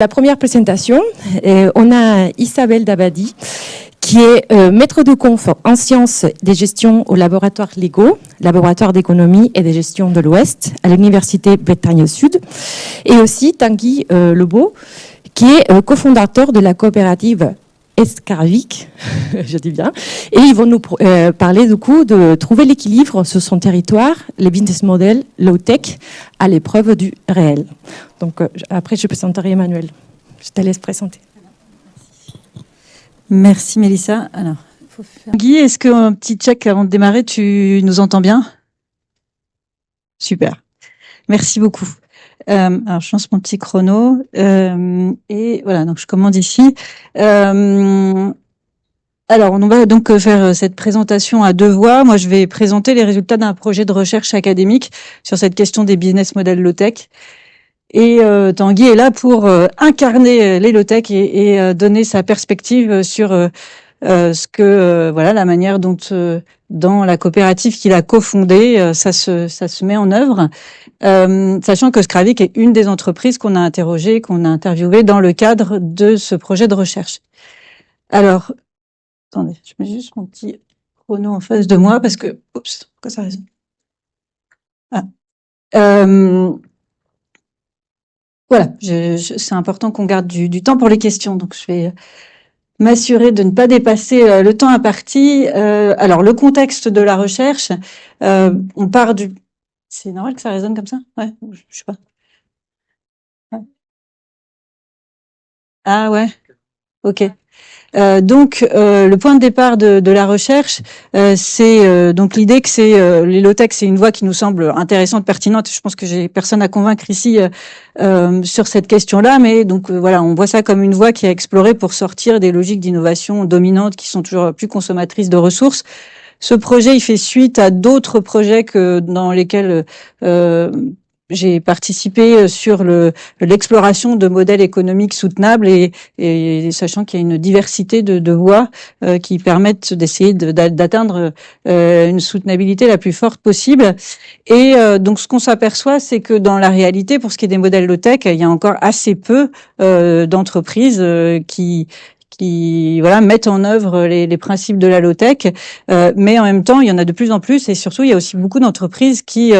la première présentation, on a Isabelle Dabadi, qui est maître de conf en sciences des gestions au laboratoire LEGO, laboratoire d'économie et de gestion de l'Ouest, à l'université Bretagne Sud, et aussi Tanguy Lebeau, qui est cofondateur de la coopérative Escarvic, je dis bien, et ils vont nous parler du coup de trouver l'équilibre sur son territoire, les business models low-tech à l'épreuve du réel. Donc après je présenterai Emmanuel. Je te laisse présenter. Merci Mélissa. Alors, Guy, est-ce qu'un petit check avant de démarrer, tu nous entends bien? Super. Merci beaucoup. Alors, je lance mon petit chrono et voilà. Donc, je commande ici. Alors, on va donc faire cette présentation à deux voix. Moi, je vais présenter les résultats d'un projet de recherche académique sur cette question des business models low-tech. Et Tanguy est là pour incarner les low-tech et donner sa perspective sur ce que voilà la manière dont dans la coopérative qu'il a cofondée ça se met en œuvre, sachant que Scravic est une des entreprises qu'on a interrogées, qu'on a interviewées dans le cadre de ce projet de recherche. Alors, attendez, je mets juste mon petit chrono en face de moi parce que oups, pourquoi ça résonne? Voilà, c'est important qu'on garde du temps pour les questions, donc je vais m'assurer de ne pas dépasser le temps imparti. Alors, le contexte de la recherche, on part du... C'est normal que ça résonne comme ça? Ouais, je sais pas. Ouais. Ah ouais, ok. Donc, le point de départ de la recherche, c'est donc l'idée que c'est les low-tech, c'est une voie qui nous semble intéressante, pertinente. Je pense que j'ai personne à convaincre ici sur cette question-là, mais donc voilà, on voit ça comme une voie qui est explorée pour sortir des logiques d'innovation dominantes qui sont toujours plus consommatrices de ressources. Ce projet, il fait suite à d'autres projets dans lesquels j'ai participé sur l'exploration de modèles économiques soutenables et sachant qu'il y a une diversité de voies qui permettent d'essayer d'atteindre une soutenabilité la plus forte possible. Et donc ce qu'on s'aperçoit, c'est que dans la réalité, pour ce qui est des modèles low-tech, il y a encore assez peu d'entreprises qui voilà mettent en œuvre les principes de la low-tech, mais en même temps il y en a de plus en plus et surtout il y a aussi beaucoup d'entreprises qui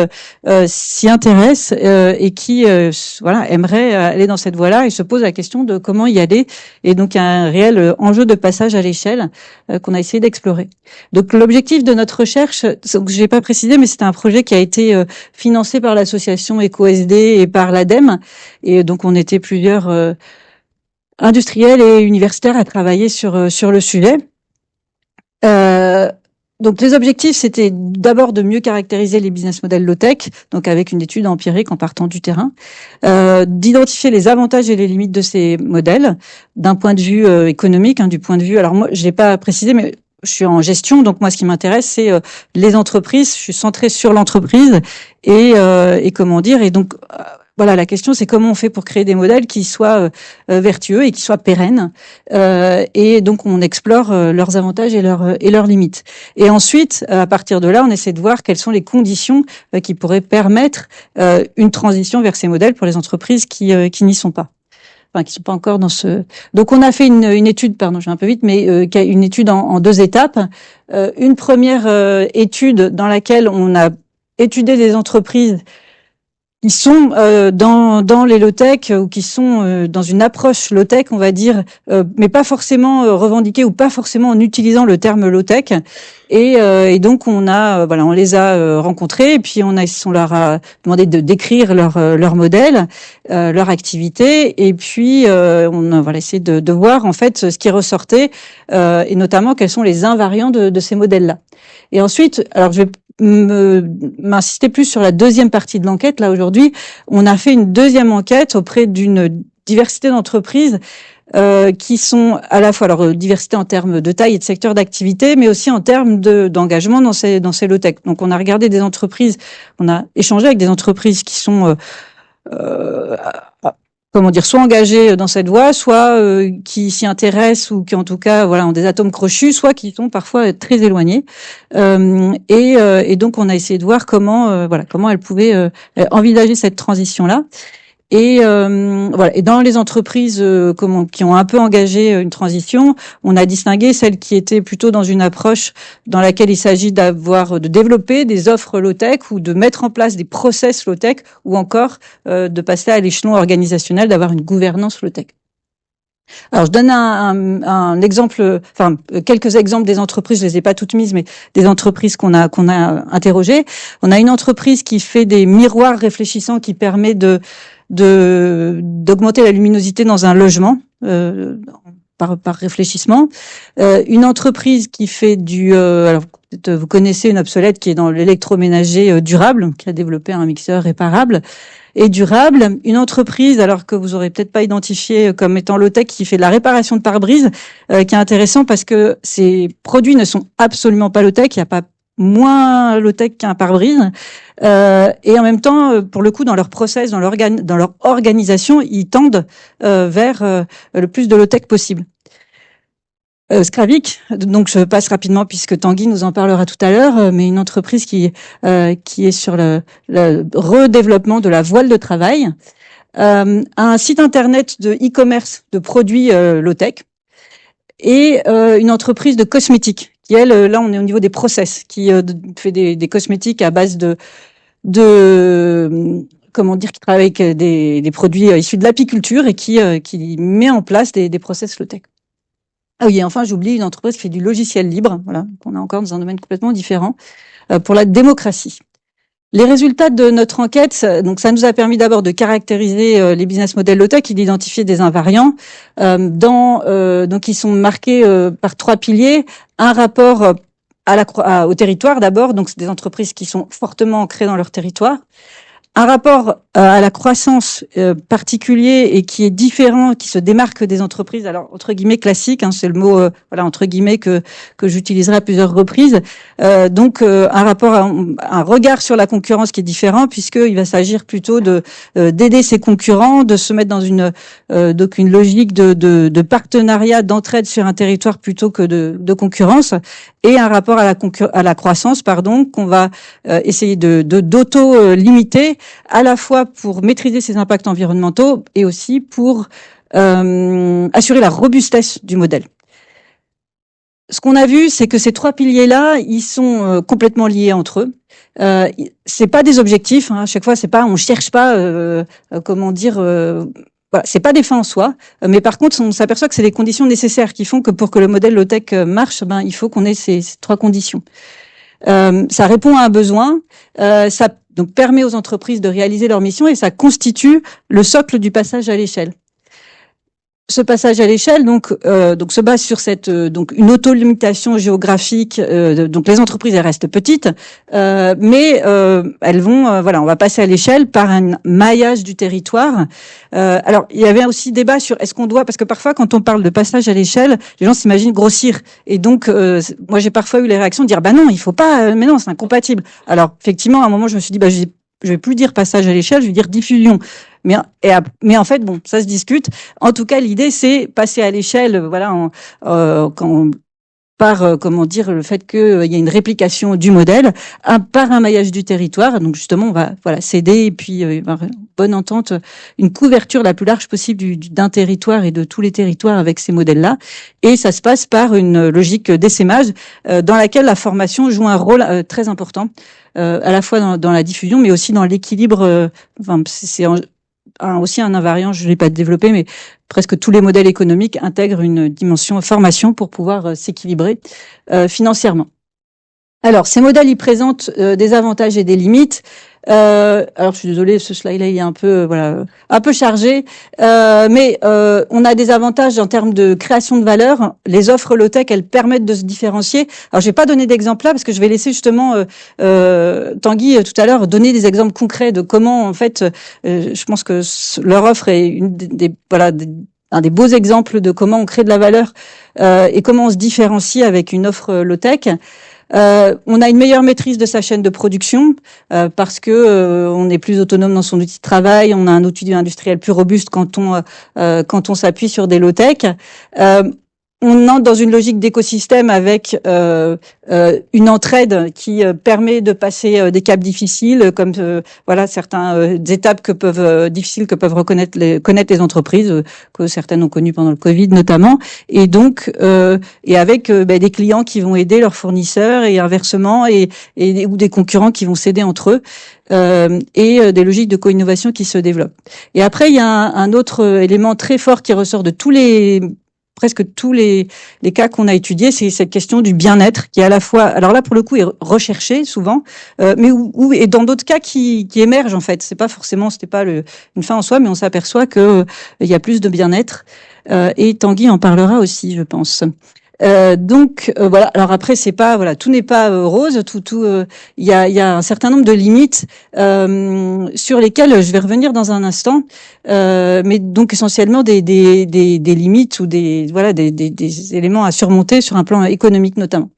s'y intéressent et qui voilà aimeraient aller dans cette voie-là et se posent la question de comment y aller, et donc il y a un réel enjeu de passage à l'échelle qu'on a essayé d'explorer. Donc l'objectif de notre recherche, donc je n'ai pas précisé, mais c'était un projet qui a été financé par l'association EcoSD et par l'ADEME, et donc on était plusieurs industriels et universitaires à travailler sur le sujet. Donc les objectifs, c'était d'abord de mieux caractériser les business models low-tech, donc avec une étude empirique en partant du terrain, d'identifier les avantages et les limites de ces modèles d'un point de vue économique, du point de vue. Alors moi, je l'ai pas précisé, mais je suis en gestion, donc moi, ce qui m'intéresse, c'est les entreprises. Je suis centrée sur l'entreprise et comment dire, et donc. Voilà, la question, c'est comment on fait pour créer des modèles qui soient vertueux et qui soient pérennes. Et donc, on explore leurs avantages et leurs limites. Et ensuite, à partir de là, on essaie de voir quelles sont les conditions qui pourraient permettre une transition vers ces modèles pour les entreprises qui n'y sont pas. Enfin, qui sont pas encore dans ce... Donc, on a fait une étude, pardon, je vais un peu vite, mais une étude en deux étapes. Une première étude dans laquelle on a étudié des entreprises qui sont dans les low-tech ou qui sont dans une approche low-tech, on va dire, mais pas forcément revendiquée ou pas forcément en utilisant le terme low-tech. Et donc on les a rencontrés et puis on leur a demandé de décrire leur modèle, leur activité, et puis on a essayé de voir en fait ce qui ressortait et notamment quels sont les invariants de ces modèles-là. Et ensuite, alors je vais m'insister plus sur la deuxième partie de l'enquête. Là, aujourd'hui, on a fait une deuxième enquête auprès d'une diversité d'entreprises qui sont à la fois diversité en termes de taille et de secteur d'activité, mais aussi en termes d'engagement dans ces low-tech. Donc, on a regardé des entreprises, on a échangé avec des entreprises qui sont soit engagés dans cette voie, soit qui s'y intéressent ou qui en tout cas ont des atomes crochus, soit qui sont parfois très éloignés. Et donc on a essayé de voir comment elles pouvaient envisager cette transition-là. Et voilà. Et dans les entreprises qui ont un peu engagé une transition, on a distingué celles qui étaient plutôt dans une approche dans laquelle il s'agit de développer des offres low-tech ou de mettre en place des process low-tech ou encore de passer à l'échelon organisationnel, d'avoir une gouvernance low-tech. Alors, je donne un exemple, enfin quelques exemples des entreprises. Je les ai pas toutes mises, mais des entreprises qu'on a interrogées. On a une entreprise qui fait des miroirs réfléchissants qui permet d'augmenter la luminosité dans un logement par réfléchissement. Une entreprise qui fait alors vous connaissez une obsolète qui est dans l'électroménager durable, qui a développé un mixeur réparable et durable. Une entreprise, alors que vous aurez peut-être pas identifié comme étant low-tech, qui fait de la réparation de pare-brise, qui est intéressant parce que ces produits ne sont absolument pas low-tech. Il n'y a pas moins low-tech qu'un pare-brise. Et en même temps, pour le coup, dans leur process, dans leur organisation, ils tendent vers le plus de low-tech possible. Skravik, donc je passe rapidement puisque Tanguy nous en parlera tout à l'heure, mais une entreprise qui est sur le redéveloppement de la voile de travail, un site internet de e-commerce de produits low-tech et une entreprise de cosmétiques qui, elle, là on est au niveau des process, qui fait des cosmétiques à base comment dire, qui travaille avec des produits issus de l'apiculture et qui met en place des process low-tech. Ah oui, et enfin, j'oublie une entreprise qui fait du logiciel libre, voilà, qu'on a encore dans un domaine complètement différent, pour la démocratie. Les résultats de notre enquête, donc ça nous a permis d'abord de caractériser les business models low-tech et d'identifier des invariants. Donc ils sont marqués par 3 piliers. Un rapport au territoire d'abord, donc c'est des entreprises qui sont fortement ancrées dans leur territoire. Un rapport à la croissance particulier et qui est différent, qui se démarque des entreprises, alors entre guillemets classiques, c'est le mot voilà entre guillemets que j'utiliserai à plusieurs reprises. Donc un rapport, un regard sur la concurrence qui est différent, puisqu'il va s'agir plutôt d'aider ses concurrents, de se mettre dans une logique de partenariat, d'entraide sur un territoire plutôt que de concurrence, et un rapport à la croissance, qu'on va essayer d'auto-limiter, à la fois pour maîtriser ses impacts environnementaux et aussi pour assurer la robustesse du modèle. Ce qu'on a vu, c'est que ces 3 piliers-là, ils sont complètement liés entre eux. C'est pas des objectifs, à chaque fois, on cherche pas, voilà, c'est pas des fins en soi, mais par contre, on s'aperçoit que c'est des conditions nécessaires qui font que pour que le modèle low-tech marche, il faut qu'on ait ces 3 conditions. Ça répond à un besoin, ça donc permet aux entreprises de réaliser leur mission et ça constitue le socle du passage à l'échelle. Ce passage à l'échelle donc se base sur une auto-limitation géographique. Donc les entreprises elles restent petites, mais elles vont on va passer à l'échelle par un maillage du territoire. Alors il y avait aussi débat sur est-ce qu'on doit, parce que parfois quand on parle de passage à l'échelle, les gens s'imaginent grossir et donc moi j'ai parfois eu les réactions de dire non il faut pas, mais non c'est incompatible. Alors effectivement à un moment je me suis dit je vais plus dire passage à l'échelle, je vais dire diffusion. Mais en fait, bon, ça se discute. En tout cas, l'idée, c'est passer à l'échelle, comment dire, le fait qu'il y a une réplication du modèle par un maillage du territoire. Donc justement, on va s'aider et puis bonne entente, une couverture la plus large possible d'un territoire et de tous les territoires avec ces modèles-là. Et ça se passe par une logique d'essaimage dans laquelle la formation joue un rôle très important, à la fois dans la diffusion, mais aussi dans l'équilibre. C'est aussi un invariant, je ne l'ai pas développé, mais presque tous les modèles économiques intègrent une dimension formation pour pouvoir s'équilibrer financièrement. Alors, ces modèles, ils présentent des avantages et des limites. Alors, je suis désolée, ce slide-là, il est un peu chargé, mais on a des avantages en termes de création de valeur. Les offres low-tech, elles permettent de se différencier. Alors, je vais pas donner d'exemples là parce que je vais laisser justement Tanguy tout à l'heure donner des exemples concrets de comment, en fait, je pense que leur offre est un des beaux exemples de comment on crée de la valeur et comment on se différencie avec une offre low-tech. On a une meilleure maîtrise de sa chaîne de production parce que on est plus autonome dans son outil de travail, on a un outil industriel plus robuste quand on s'appuie sur des low-tech. on entre dans une logique d'écosystème avec une entraide qui permet de passer des caps difficiles, comme voilà certaines étapes difficiles que peuvent connaître les entreprises, que certaines ont connues pendant le Covid notamment, et donc et avec des clients qui vont aider leurs fournisseurs et inversement, et ou des concurrents qui vont s'aider entre eux. Et des logiques de co-innovation qui se développent. Et après, il y a un autre élément très fort qui ressort de presque tous les cas qu'on a étudiés, c'est cette question du bien-être qui est à la fois, alors là pour le coup est recherché souvent, mais et dans d'autres cas qui émergent en fait. C'était pas une fin en soi, mais on s'aperçoit que il y a plus de bien-être. Et Tanguy en parlera aussi, je pense. Donc voilà. Alors après, c'est pas tout n'est pas rose. Il y a un certain nombre de limites sur lesquelles je vais revenir dans un instant. Mais donc essentiellement des limites ou des éléments à surmonter sur un plan économique notamment.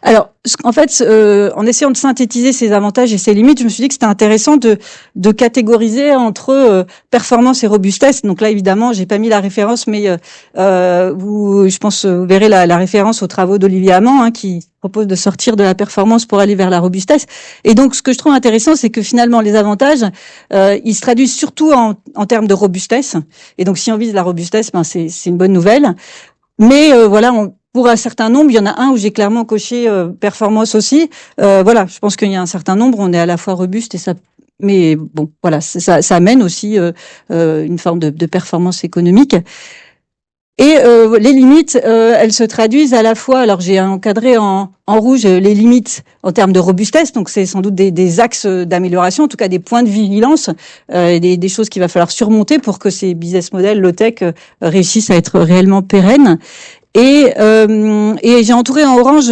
Alors, en fait, en essayant de synthétiser ces avantages et ces limites, je me suis dit que c'était intéressant de catégoriser entre performance et robustesse. Donc là, évidemment, j'ai pas mis la référence, mais je pense, vous verrez la référence aux travaux d'Olivier Amand, qui propose de sortir de la performance pour aller vers la robustesse. Et donc, ce que je trouve intéressant, c'est que finalement, les avantages, ils se traduisent surtout en termes de robustesse. Et donc, si on vise la robustesse, c'est une bonne nouvelle. Mais pour un certain nombre, il y en a un où j'ai clairement coché performance aussi. Je pense qu'il y a un certain nombre, on est à la fois robuste et ça. Mais bon, ça amène aussi une forme de performance économique. Et les limites, elles se traduisent à la fois. Alors j'ai encadré en rouge les limites en termes de robustesse, donc c'est sans doute des axes d'amélioration, en tout cas des points de vigilance, des choses qu'il va falloir surmonter pour que ces business models low-tech réussissent à être réellement pérennes. Et j'ai entouré en orange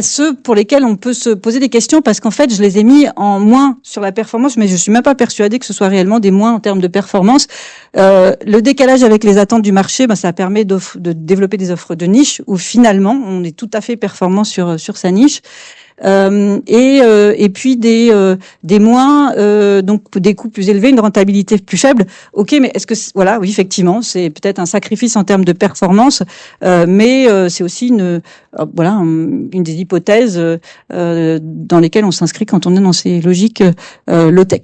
ceux pour lesquels on peut se poser des questions, parce qu'en fait je les ai mis en moins sur la performance, mais je suis même pas persuadée que ce soit réellement des moins en termes de performance. Le décalage avec les attentes du marché, ça permet de développer des offres de niche où finalement on est tout à fait performant sur sa niche. Et puis des moins, donc des coûts plus élevés, une rentabilité plus faible. Ok, mais est-ce que oui, effectivement, c'est peut-être un sacrifice en termes de performance, mais c'est aussi une des hypothèses dans lesquelles on s'inscrit quand on est dans ces logiques low-tech.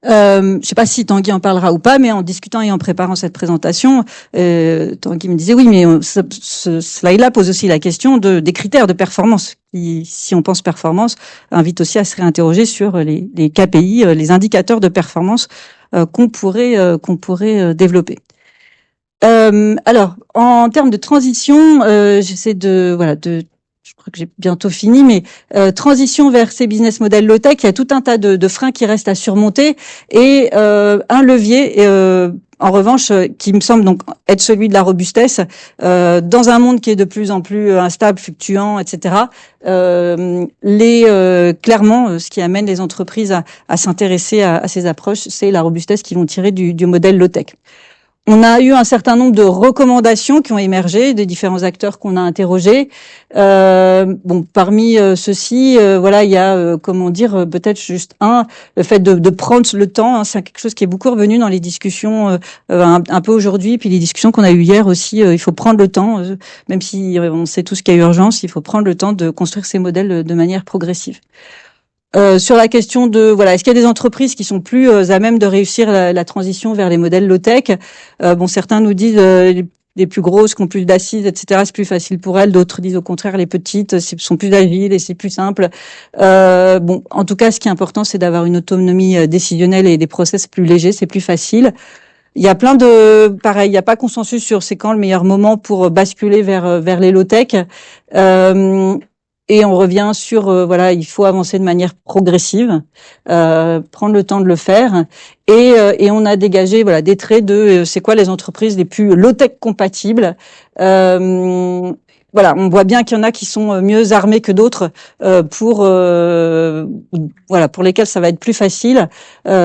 Je sais pas si Tanguy en parlera ou pas, mais en discutant et en préparant cette présentation, Tanguy me disait oui, mais ce slide-là pose aussi la question des critères de performance, qui, si on pense performance, invite aussi à se réinterroger sur les KPI, les indicateurs de performance qu'on pourrait développer. Alors, en termes de transition, j'essaie je crois que j'ai bientôt fini, mais transition vers ces business models low-tech, il y a tout un tas de freins qui restent à surmonter, et un levier, en revanche, qui me semble donc être celui de la robustesse, dans un monde qui est de plus en plus instable, fluctuant, etc. Clairement, ce qui amène les entreprises à s'intéresser à ces approches, c'est la robustesse qu'ils vont tirer du modèle low-tech. On a eu un certain nombre de recommandations qui ont émergé des différents acteurs qu'on a interrogés. Parmi ceux-ci, il y a peut-être juste le fait de prendre le temps. C'est quelque chose qui est beaucoup revenu dans les discussions un peu aujourd'hui, puis les discussions qu'on a eues hier aussi. Il faut prendre le temps, même si on sait tous qu'il y a urgence, il faut prendre le temps de construire ces modèles de manière progressive. Sur la question de est-ce qu'il y a des entreprises qui sont plus à même de réussir la transition vers les modèles low-tech? Certains nous disent les plus grosses qui ont plus d'assises, etc. C'est plus facile pour elles. D'autres disent au contraire les petites sont plus agiles et c'est plus simple. En tout cas, ce qui est important, c'est d'avoir une autonomie décisionnelle et des process plus légers. C'est plus facile. Il y a il n'y a pas consensus sur c'est quand le meilleur moment pour basculer vers les low-tech. Et on revient sur il faut avancer de manière progressive, prendre le temps de le faire, et on a dégagé des traits de c'est quoi les entreprises les plus low-tech compatibles. On voit bien qu'il y en a qui sont mieux armés que d'autres pour lesquels ça va être plus facile et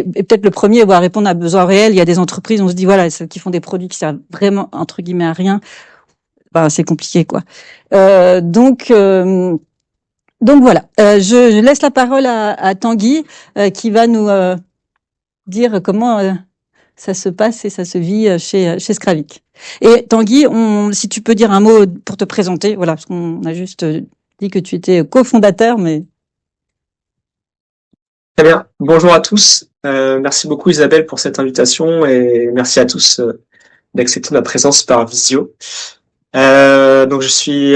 peut-être le premier va répondre à besoin réel. Il y a des entreprises, on se dit celles qui font des produits qui servent vraiment entre guillemets à rien. C'est compliqué, quoi. Donc voilà. Je laisse la parole à Tanguy, qui va nous dire comment ça se passe et ça se vit chez Scravik. Et Tanguy, si tu peux dire un mot pour te présenter, voilà, parce qu'on a juste dit que tu étais cofondateur, mais... Très bien. Bonjour à tous. Merci beaucoup Isabelle pour cette invitation et merci à tous d'accepter ma présence par visio. Donc je suis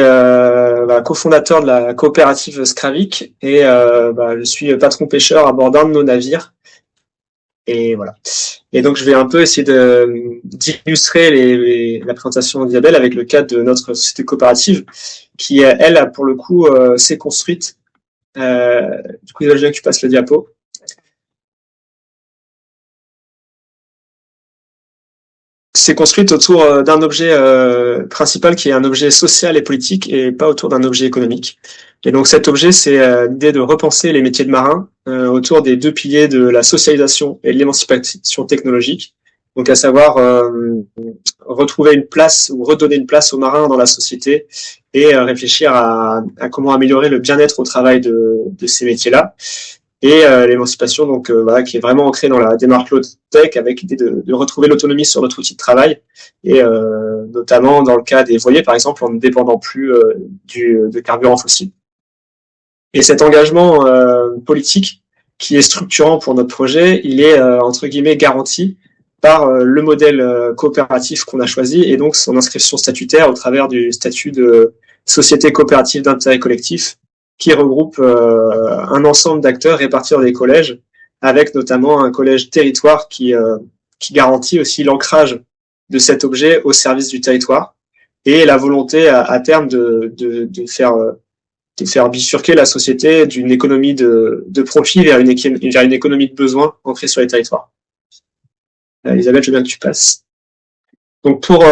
cofondateur de la coopérative Scravik et je suis patron pêcheur à bord d'un de nos navires. Et voilà. Et donc je vais un peu essayer d'illustrer la présentation d'Isabelle avec le cas de notre société coopérative qui, elle, pour le coup, s'est construite. Du coup, déjà que tu passes le diapo. C'est construite autour d'un objet principal qui est un objet social et politique et pas autour d'un objet économique. Et donc cet objet, c'est l'idée de repenser les métiers de marin autour des deux piliers de la socialisation et de l'émancipation technologique. Donc à savoir retrouver une place ou redonner une place aux marins dans la société et réfléchir à comment améliorer le bien-être au travail de ces métiers-là. Et l'émancipation donc qui est vraiment ancrée dans la démarche low-tech avec l'idée de retrouver l'autonomie sur notre outil de travail et notamment dans le cas des voiliers par exemple en ne dépendant plus de carburant fossile. Et cet engagement politique qui est structurant pour notre projet, il est entre guillemets garanti par le modèle coopératif qu'on a choisi et donc son inscription statutaire au travers du statut de société coopérative d'intérêt collectif qui regroupe un ensemble d'acteurs répartis dans des collèges, avec notamment un collège territoire qui garantit aussi l'ancrage de cet objet au service du territoire et la volonté à terme de faire bifurquer la société d'une économie de profit vers une économie de besoin ancrée sur les territoires. Isabelle, je veux bien que tu passes. Donc pour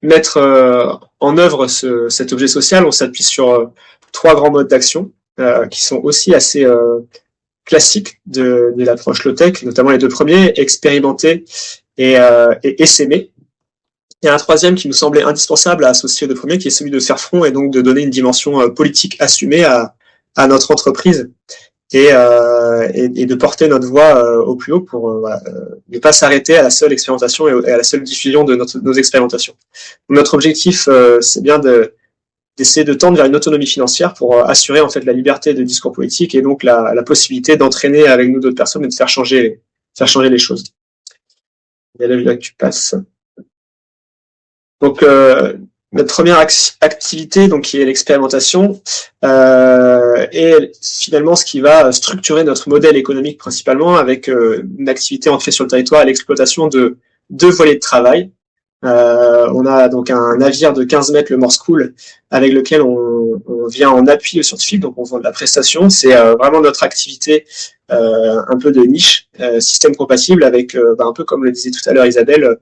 mettre en œuvre cet objet social, on s'appuie sur trois grands modes d'action qui sont aussi assez classiques de l'approche low-tech, notamment les deux premiers, expérimenter et essaimer. Il y a un troisième qui nous semblait indispensable à associer aux deux premiers, qui est celui de faire front et donc de donner une dimension politique assumée à notre entreprise et de porter notre voix au plus haut pour ne pas s'arrêter à la seule expérimentation et à la seule diffusion de nos expérimentations. Notre objectif, c'est bien d'essayer de tendre vers une autonomie financière pour assurer en fait la liberté de discours politique et donc la possibilité d'entraîner avec nous d'autres personnes et de faire changer les choses. Et là, que tu passes. Donc notre première activité, donc qui est l'expérimentation, est finalement ce qui va structurer notre modèle économique principalement avec une activité ancrée sur le territoire et l'exploitation de deux volets de travail. On a donc un navire de 15 mètres, le Morse Cool, avec lequel on vient en appui au scientifique, donc on vend de la prestation. C'est vraiment notre activité un peu de niche, système compatible, avec un peu comme le disait tout à l'heure Isabelle,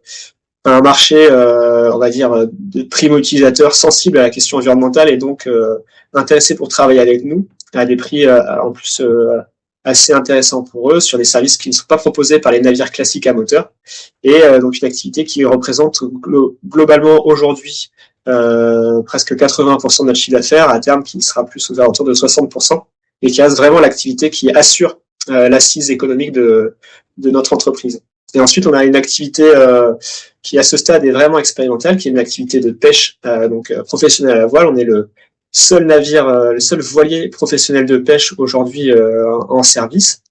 un marché, on va dire, de primo-utilisateurs sensibles à la question environnementale et donc intéressés pour travailler avec nous à des prix en plus assez intéressants pour eux sur des services qui ne sont pas proposés par les navires classiques à moteur et donc une activité qui représente globalement aujourd'hui presque 80% de notre chiffre d'affaires, à terme qui sera plus aux alentours de 60% et qui reste vraiment l'activité qui assure l'assise économique de notre entreprise. Et ensuite, on a une activité qui, à ce stade, est vraiment expérimentale, qui est une activité de pêche professionnelle à la voile. On est le seul navire, le seul voilier professionnel de pêche aujourd'hui en service,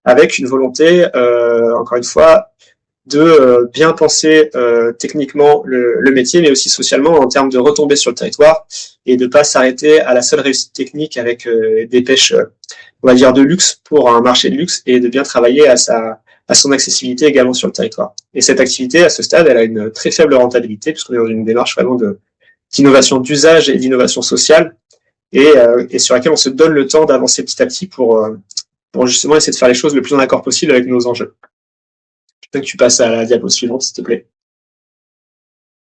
avec une volonté, encore une fois, de bien penser techniquement le métier, mais aussi socialement en termes de retomber sur le territoire et de pas s'arrêter à la seule réussite technique avec des pêches, on va dire, de luxe pour un marché de luxe et de bien travailler à son accessibilité également sur le territoire. Et cette activité, à ce stade, elle a une très faible rentabilité puisqu'on est dans une démarche vraiment d'innovation d'usage et d'innovation sociale et sur laquelle on se donne le temps d'avancer petit à petit pour justement essayer de faire les choses le plus en accord possible avec nos enjeux. Je peux que tu passes à la diapo suivante, s'il te plaît.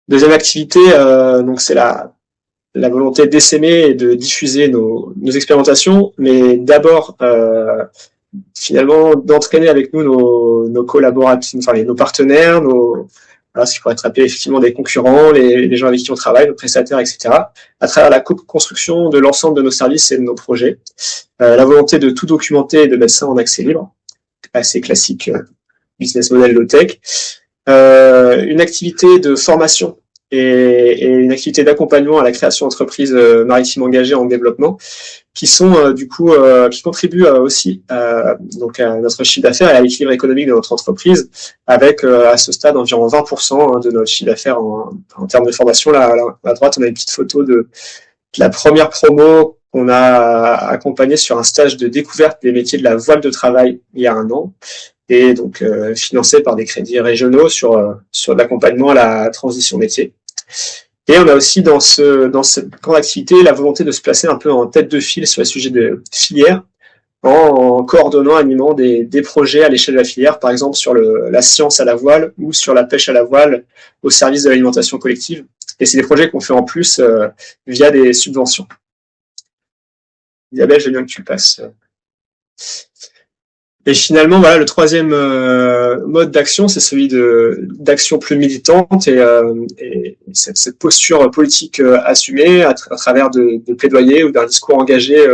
Deuxième activité, donc c'est la volonté d'essaimer et de diffuser nos expérimentations, mais d'abord finalement d'entraîner avec nous nos collaborateurs, enfin nos partenaires, ce qui pourrait être appelé effectivement des concurrents, les gens avec qui on travaille, nos prestataires, etc., à travers la co-construction de l'ensemble de nos services et de nos projets. La volonté de tout documenter et de mettre ça en accès libre, assez classique business model low-tech, une activité de formation et une activité d'accompagnement à la création d'entreprises maritimes engagées en développement, qui sont qui contribuent aussi donc à notre chiffre d'affaires et à l'équilibre économique de notre entreprise, avec à ce stade environ 20% de notre chiffre d'affaires en termes de formation. Là, à droite, on a une petite photo de la première promo qu'on a accompagnée sur un stage de découverte des métiers de la voile de travail il y a 1 an, et donc financé par des crédits régionaux sur l'accompagnement à la transition métier. Et on a aussi dans cette grande activité la volonté de se placer un peu en tête de file sur les sujets de filière, en coordonnant, animant des projets à l'échelle de la filière, par exemple sur la science à la voile ou sur la pêche à la voile au service de l'alimentation collective. Et c'est des projets qu'on fait en plus via des subventions. Isabelle, je veux bien que tu le passes. Et finalement, voilà, le troisième mode d'action, c'est celui d'action plus militante et cette posture politique assumée à travers de plaidoyers ou d'un discours engagé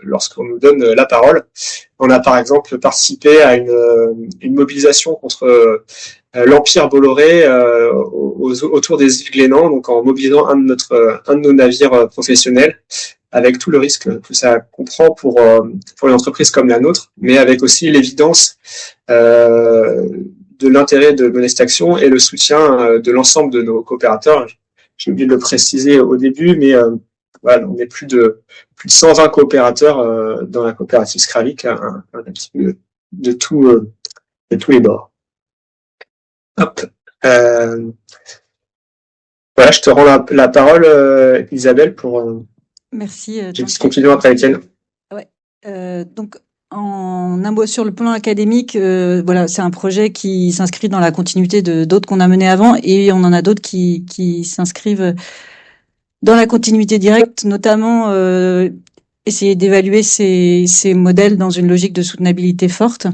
lorsqu'on nous donne la parole. On a par exemple participé à une mobilisation contre l'Empire Bolloré autour des îles Glénan, donc en mobilisant un de nos navires professionnels, avec tout le risque que ça comprend pour une entreprise comme la nôtre, mais avec aussi l'évidence de l'intérêt de mener cette action et le soutien de l'ensemble de nos coopérateurs. J'ai oublié de le préciser au début, mais voilà, on est plus de 120 coopérateurs dans la coopérative Scravic, un petit peu de tous les bords. Hop. Voilà, je te rends la parole, Isabelle, pour Merci. j'ai une petite conclusion après Étienne. Ouais. Donc, en un mot sur le plan académique, voilà, c'est un projet qui s'inscrit dans la continuité de d'autres qu'on a menés avant, et on en a d'autres qui s'inscrivent dans la continuité directe, notamment essayer d'évaluer ces modèles dans une logique de soutenabilité forte.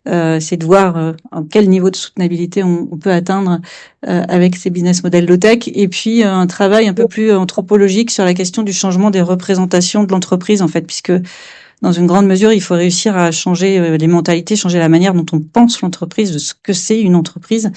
C'est de voir en quel niveau de soutenabilité on peut atteindre avec ces business models low-tech, et puis un travail un peu plus anthropologique sur la question du changement des représentations de l'entreprise, en fait, puisque dans une grande mesure, il faut réussir à changer les mentalités, changer la manière dont on pense l'entreprise, de ce que c'est une entreprise.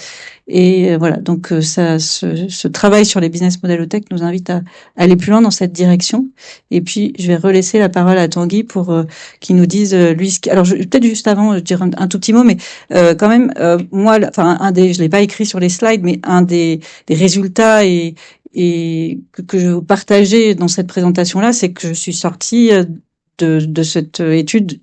Et voilà, donc ce travail sur les business models low-tech nous invite à aller plus loin dans cette direction. Et puis, je vais relaisser la parole à Tanguy pour qu'il nous dise lui. Alors, peut-être juste avant, je dirais un tout petit mot, mais quand même, moi, enfin, je l'ai pas écrit sur les slides, mais un des résultats et que je veux partager dans cette présentation-là, c'est que je suis sortie de cette étude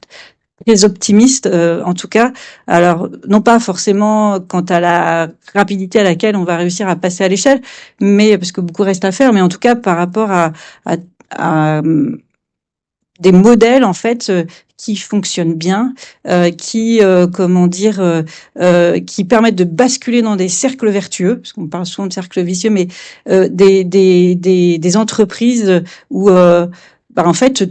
très optimiste, en tout cas. Alors, non pas forcément quant à la rapidité à laquelle on va réussir à passer à l'échelle, mais parce que beaucoup reste à faire, mais en tout cas par rapport à des modèles, en fait, qui fonctionnent bien, qui permettent de basculer dans des cercles vertueux, parce qu'on parle souvent de cercles vicieux, mais des entreprises où en fait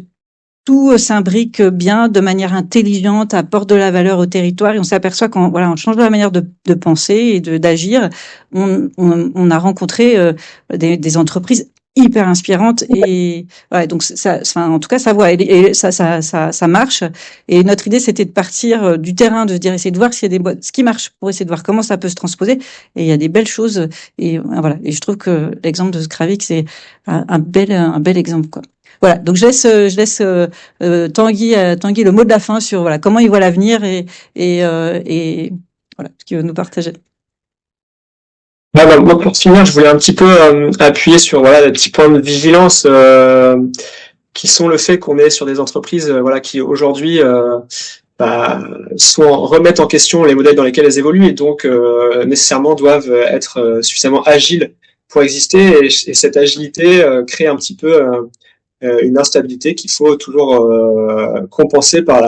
tout s'imbrique bien, de manière intelligente, apporte de la valeur au territoire, et on s'aperçoit quand on change de la manière de penser et d'agir, on a rencontré des entreprises hyper inspirantes, et ouais, donc en tout cas ça voit, et ça marche. Et notre idée, c'était de partir du terrain, de se dire, essayer de voir s'il y a ce qui marche, pour essayer de voir comment ça peut se transposer. Et il y a des belles choses, et voilà. Et je trouve que l'exemple de Scravic, c'est un bel exemple, quoi. Voilà, donc je laisse Tanguy le mot de la fin sur voilà comment il voit l'avenir et voilà ce qu'il veut nous partager. Moi, pour finir, je voulais un petit peu appuyer sur voilà des petits points de vigilance qui sont le fait qu'on est sur des entreprises qui aujourd'hui remettent en question les modèles dans lesquels elles évoluent, et donc nécessairement doivent être suffisamment agiles pour exister, et cette agilité crée un petit peu une instabilité qu'il faut toujours compenser par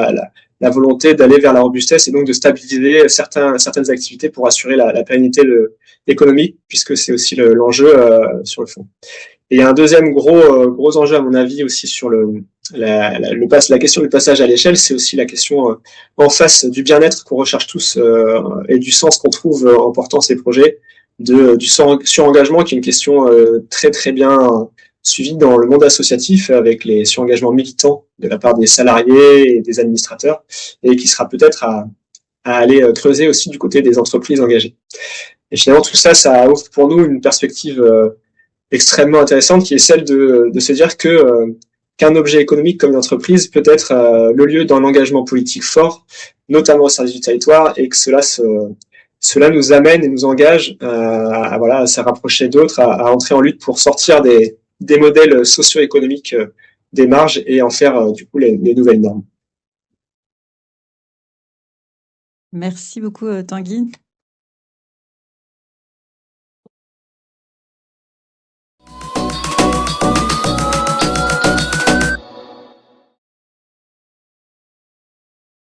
la volonté d'aller vers la robustesse, et donc de stabiliser certaines activités pour assurer la pérennité économique, puisque c'est aussi l'enjeu sur le fond. Et il y a un deuxième gros enjeu, à mon avis, aussi sur la question du passage à l'échelle, c'est aussi la question en face du bien-être qu'on recherche tous et du sens qu'on trouve en portant ces projets, du surengagement, qui est une question très très bien suivi dans le monde associatif, avec les surengagements militants de la part des salariés et des administrateurs, et qui sera peut-être à aller creuser aussi du côté des entreprises engagées. Et finalement, tout ça, ça ouvre pour nous une perspective extrêmement intéressante qui est celle de se dire que qu'un objet économique comme une entreprise peut être le lieu d'un engagement politique fort, notamment au service du territoire, et que cela nous amène et nous engage à se rapprocher d'autres, à entrer en lutte pour sortir des modèles socio-économiques des marges et en faire du coup les nouvelles normes. Merci beaucoup Tanguy.